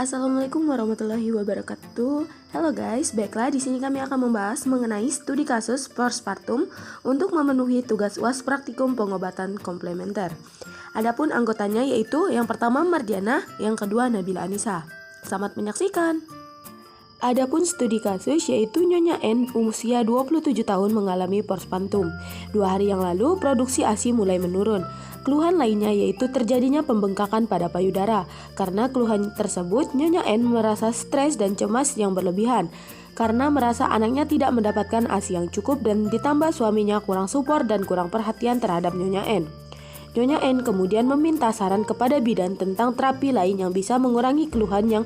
Assalamualaikum warahmatullahi wabarakatuh. Halo guys, baiklah di sini kami akan membahas mengenai studi kasus postpartum untuk memenuhi tugas UAS praktikum pengobatan komplementer. Adapun anggotanya yaitu yang pertama Mardiana, yang kedua Nabila Anissa. Selamat menyaksikan. Adapun studi kasus yaitu Nyonya N usia 27 tahun mengalami postpartum. 2 hari yang lalu produksi ASI mulai menurun. Keluhan lainnya yaitu terjadinya pembengkakan pada payudara. Karena keluhan tersebut, Nyonya N merasa stres dan cemas yang berlebihan karena merasa anaknya tidak mendapatkan ASI yang cukup dan ditambah suaminya kurang support dan kurang perhatian terhadap Nyonya N. Nyonya N kemudian meminta saran kepada bidan tentang terapi lain yang bisa mengurangi keluhan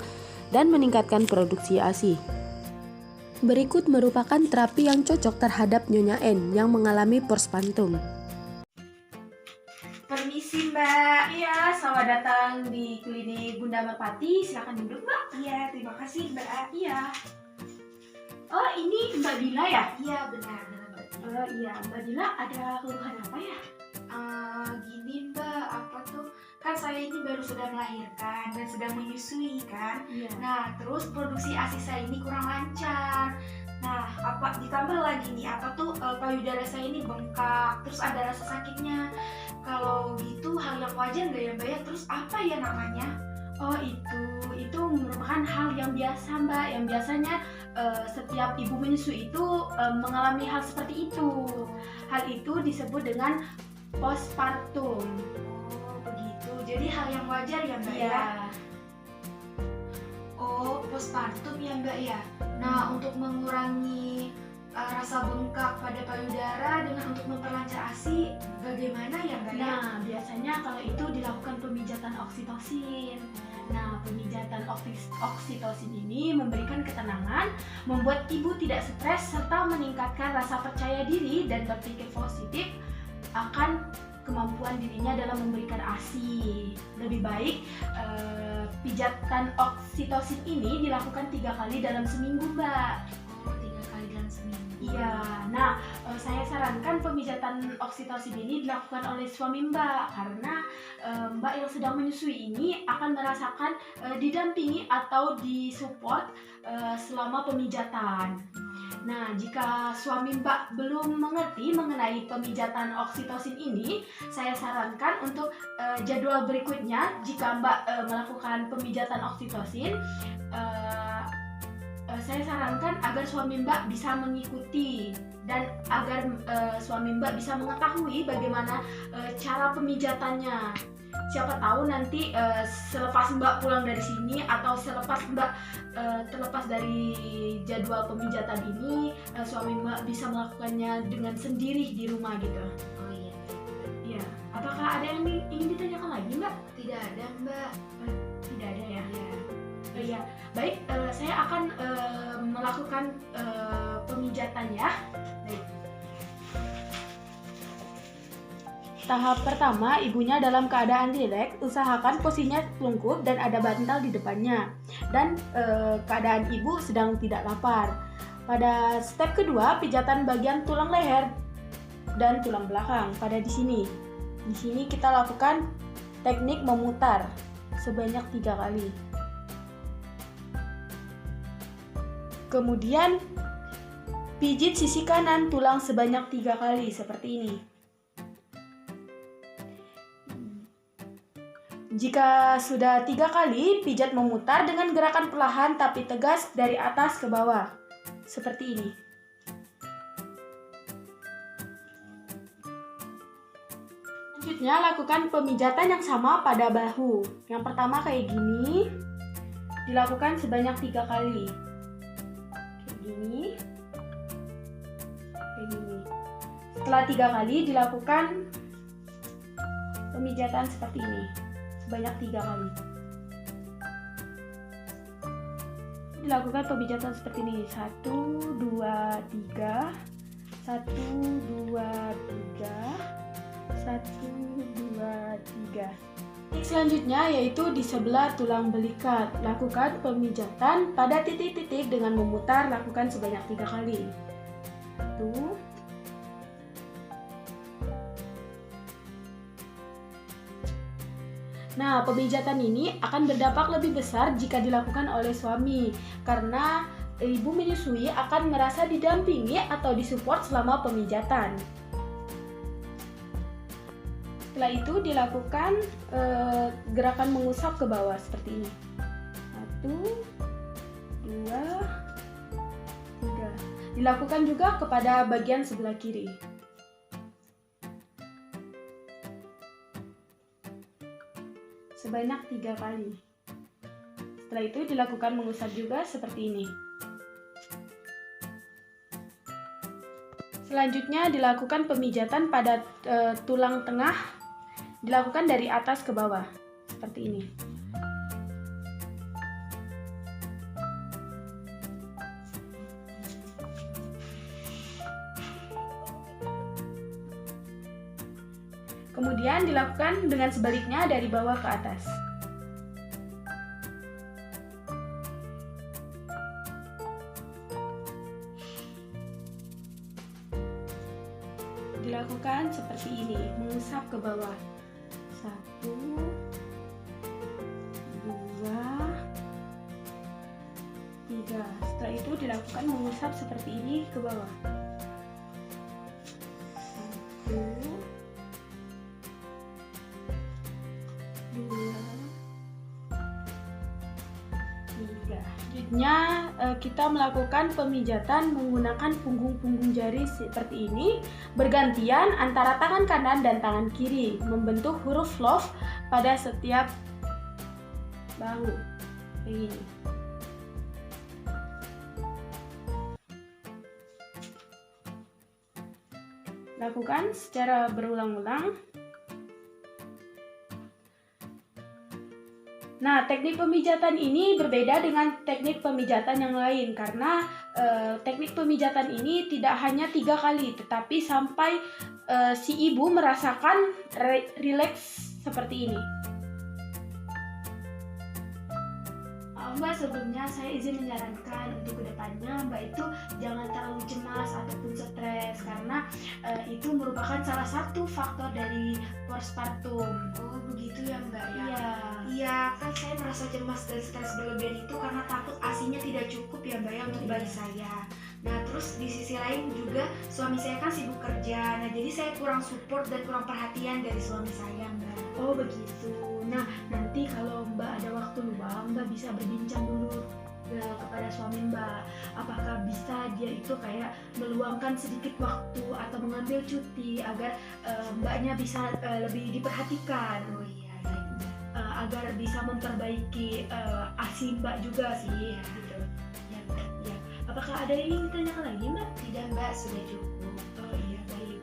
dan meningkatkan produksi ASI. Berikut merupakan terapi yang cocok terhadap Nyonya N yang mengalami postpartum. Permisi Mbak. Iya, selamat datang di klinik Bunda Merpati. Silakan duduk Mbak. Iya, terima kasih Mbak. Iya. Oh, ini Mbak Dila ya? Iya, benar Mbak Dila. Iya, Mbak Dila ada keluhan apa ya? Gini Mbak, apa tuh? Kan saya ini baru sudah melahirkan dan sedang menyusui kan. Iya. Nah, terus produksi ASI saya ini kurang lancar. Nah, ditambah lagi nih payudara saya ini bengkak, terus ada rasa sakitnya. Kalau gitu hal yang wajar nggak ya Mbak ya? Terus apa ya namanya? Oh itu merupakan hal yang biasa Mbak, yang biasanya setiap ibu menyusui itu mengalami hal seperti itu. Hal itu disebut dengan postpartum. Oh begitu, jadi hal yang wajar ya Mbak ya? Oh postpartum ya Mbak ya? Nah untuk mengurangi rasa bengkak pada payudara dengan untuk memperlancar ASI bagaimana ya Mbak ya? Nah biasanya kalau itu dilakukan pemijatan oksitosin. Nah pemijatan oksitosin ini memberikan ketenangan, membuat ibu tidak stres serta meningkatkan rasa percaya diri dan berpikir positif akan kemampuan dirinya dalam memberikan ASI. Lebih baik pijatan oksitosin ini dilakukan 3 kali dalam seminggu Mbak. Iya, nah saya sarankan pemijatan oksitosin ini dilakukan oleh suami Mbak karena Mbak yang sedang menyusui ini akan merasakan didampingi atau disupport selama pemijatan. Nah, jika suami Mbak belum mengerti mengenai pemijatan oksitosin ini, saya sarankan untuk jadwal berikutnya jika Mbak melakukan pemijatan oksitosin, saya sarankan agar suami Mbak bisa mengikuti dan agar suami Mbak bisa mengetahui bagaimana cara pemijatannya. Siapa tahu nanti selepas Mbak pulang dari sini atau selepas Mbak terlepas dari jadwal pemijatan ini, suami Mbak bisa melakukannya dengan sendiri di rumah gitu. Oh iya. Iya. Apakah ada yang ingin ditanyakan lagi Mbak? Tidak ada Mbak. Tidak ada ya. Iya. Baik, saya akan melakukan pemijatan ya. Baik. Tahap pertama, ibunya dalam keadaan rileks, usahakan posisinya telungkup dan ada bantal di depannya. Dan keadaan ibu sedang tidak lapar. Pada step kedua, pijatan bagian tulang leher dan tulang belakang. Pada di sini. Di sini kita lakukan teknik memutar sebanyak 3 kali. Kemudian pijit sisi kanan tulang sebanyak 3 kali seperti ini. Jika sudah 3 kali, pijat memutar dengan gerakan perlahan tapi tegas dari atas ke bawah. Seperti ini. Selanjutnya lakukan pemijatan yang sama pada bahu. Yang pertama kayak gini, dilakukan sebanyak 3 kali. Kayak gini. Setelah 3 kali dilakukan pemijatan seperti ini sebanyak 3 kali. Dilakukan pemijatan seperti ini 1, 2, 3 1, 2, 3 1, 2, 3. Selanjutnya yaitu di sebelah tulang belikat. Lakukan pemijatan pada titik-titik dengan memutar, lakukan sebanyak 3 kali. 1, 2, Nah, pemijatan ini akan berdampak lebih besar jika dilakukan oleh suami, karena ibu menyusui akan merasa didampingi atau disupport selama pemijatan. Setelah itu dilakukan gerakan mengusap ke bawah seperti ini. 1, 2, 3. Dilakukan juga kepada bagian sebelah kiri. Sebanyak 3 kali. Setelah itu dilakukan mengusap juga seperti ini. Selanjutnya dilakukan pemijatan pada tulang tengah, dilakukan dari atas ke bawah seperti ini. Kemudian dilakukan dengan sebaliknya dari bawah ke atas. Dilakukan seperti ini, mengusap ke bawah. 1, 2, 3. Setelah itu dilakukan mengusap seperti ini ke bawah. 1, 2, 3. Selanjutnya kita melakukan pemijatan menggunakan punggung-punggung jari seperti ini, bergantian antara tangan kanan dan tangan kiri, membentuk huruf love pada setiap bahu. Kayak gini. Lakukan secara berulang-ulang. Nah, teknik pemijatan ini berbeda dengan teknik pemijatan yang lain karena teknik pemijatan ini tidak hanya 3 kali, tetapi sampai si ibu merasakan rileks seperti ini. Mbak, sebelumnya saya izin menyarankan untuk kedepannya Mbak itu jangan terlalu cemas ataupun stres karena itu merupakan salah satu faktor dari postpartum. Oh begitu ya Mbak ya? Iya. Iya, kan saya merasa cemas dan stres berlebihan itu karena takut ASI-nya tidak cukup ya Mbak ya untuk bayi saya. Nah terus di sisi lain juga suami saya kan sibuk kerja, nah jadi saya kurang support dan kurang perhatian dari suami saya Mbak. Oh begitu. Nah nanti kalau Mbak ada waktu luang, Mbak bisa berbincang dulu kepada suami Mbak. Apakah bisa dia itu kayak meluangkan sedikit waktu atau mengambil cuti agar Mbaknya bisa lebih diperhatikan. Oh iya, agar bisa memperbaiki ASI Mbak juga sih, gitu. Ya, ya. Apakah ada yang ingin ditanyakan lagi Mbak? Tidak Mbak, sudah cukup. Oh iya, baik.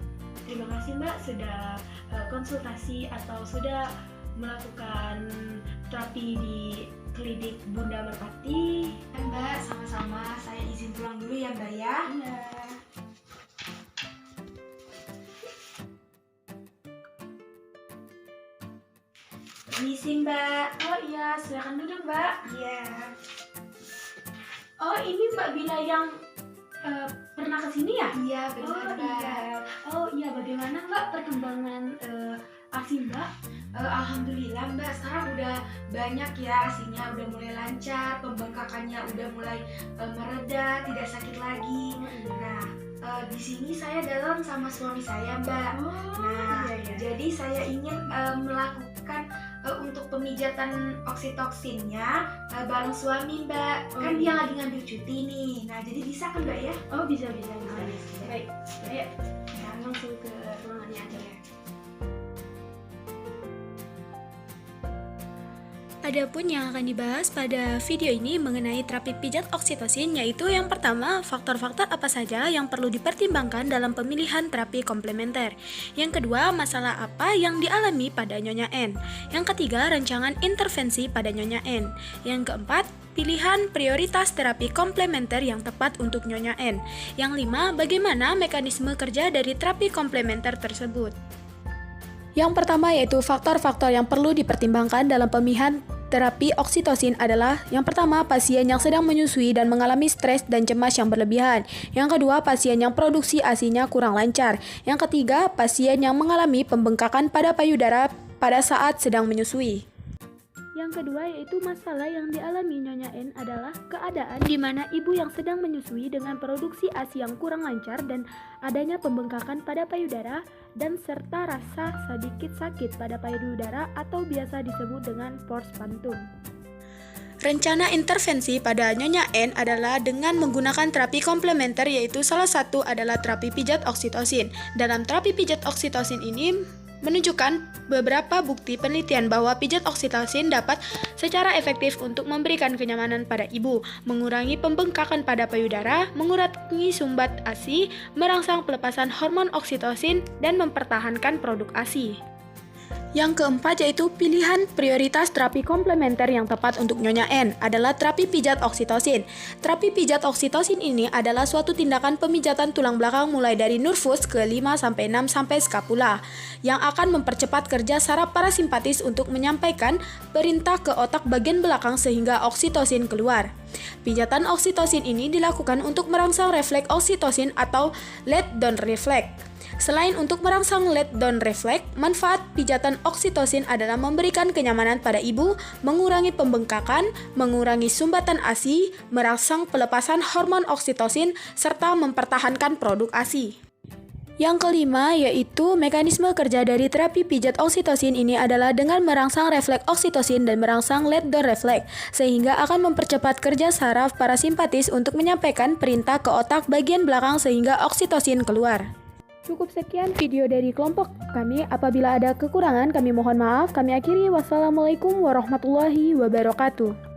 Terima kasih Mbak sudah konsultasi atau sudah melakukan terapi di klinik Bunda Merpati. Mbak, sama-sama. Saya izin pulang dulu ya Mbak ya. Iya. Permisi Mbak. Oh iya, silakan duduk Mbak. Iya. Oh ini Mbak Bila yang pernah kesini ya? Iya benar Mbak. Iya. Oh iya, bagaimana Mbak perkembangan ASI Mbak? Alhamdulillah Mbak, sekarang udah banyak ya ASI-nya, udah mulai lancar, pembengkakannya udah mulai mereda, tidak sakit lagi. Nah, di sini saya dalam sama suami saya Mbak. Nah, iya. Jadi saya ingin melakukan untuk pemijatan oksitoksinnya bareng suami Mbak. Kan dia lagi ngambil cuti nih. Nah, jadi bisa kan Mbak ya? Oh bisa. Baik, ayo langsung ke ruangannya aja ya. Adapun yang akan dibahas pada video ini mengenai terapi pijat oksitosin, yaitu yang pertama, faktor-faktor apa saja yang perlu dipertimbangkan dalam pemilihan terapi komplementer. Yang kedua, masalah apa yang dialami pada Nyonya N. Yang ketiga, rancangan intervensi pada Nyonya N. Yang keempat, pilihan prioritas terapi komplementer yang tepat untuk Nyonya N. Yang lima, bagaimana mekanisme kerja dari terapi komplementer tersebut. Yang pertama yaitu faktor-faktor yang perlu dipertimbangkan dalam pemilihan terapi oksitosin adalah yang pertama, pasien yang sedang menyusui dan mengalami stres dan cemas yang berlebihan. Yang kedua, pasien yang produksi ASI-nya kurang lancar. Yang ketiga, pasien yang mengalami pembengkakan pada payudara pada saat sedang menyusui. Yang kedua yaitu masalah yang dialami Nyonya N adalah keadaan di mana ibu yang sedang menyusui dengan produksi ASI yang kurang lancar dan adanya pembengkakan pada payudara dan serta rasa sedikit sakit pada payudara atau biasa disebut dengan postpartum. Rencana intervensi pada Nyonya N adalah dengan menggunakan terapi komplementer, yaitu salah satu adalah terapi pijat oksitosin. Dalam terapi pijat oksitosin ini menunjukkan beberapa bukti penelitian bahwa pijat oksitosin dapat secara efektif untuk memberikan kenyamanan pada ibu, mengurangi pembengkakan pada payudara, mengurangi sumbat ASI, merangsang pelepasan hormon oksitosin, dan mempertahankan produk ASI. Yang keempat yaitu pilihan prioritas terapi komplementer yang tepat untuk Nyonya N adalah terapi pijat oksitosin. Terapi pijat oksitosin ini adalah suatu tindakan pemijatan tulang belakang mulai dari nervus ke 5-6 sampai skapula yang akan mempercepat kerja saraf parasimpatis untuk menyampaikan perintah ke otak bagian belakang sehingga oksitosin keluar. Pijatan oksitosin ini dilakukan untuk merangsang refleks oksitosin atau let down reflex. Selain untuk merangsang let down reflex, manfaat pijatan oksitosin adalah memberikan kenyamanan pada ibu, mengurangi pembengkakan, mengurangi sumbatan ASI, merangsang pelepasan hormon oksitosin, serta mempertahankan produk ASI. Yang kelima yaitu mekanisme kerja dari terapi pijat oksitosin ini adalah dengan merangsang refleks oksitosin dan merangsang let down reflex, sehingga akan mempercepat kerja saraf parasimpatis untuk menyampaikan perintah ke otak bagian belakang sehingga oksitosin keluar. Cukup sekian video dari kelompok kami. Apabila ada kekurangan, kami mohon maaf. Kami akhiri. Wassalamualaikum warahmatullahi wabarakatuh.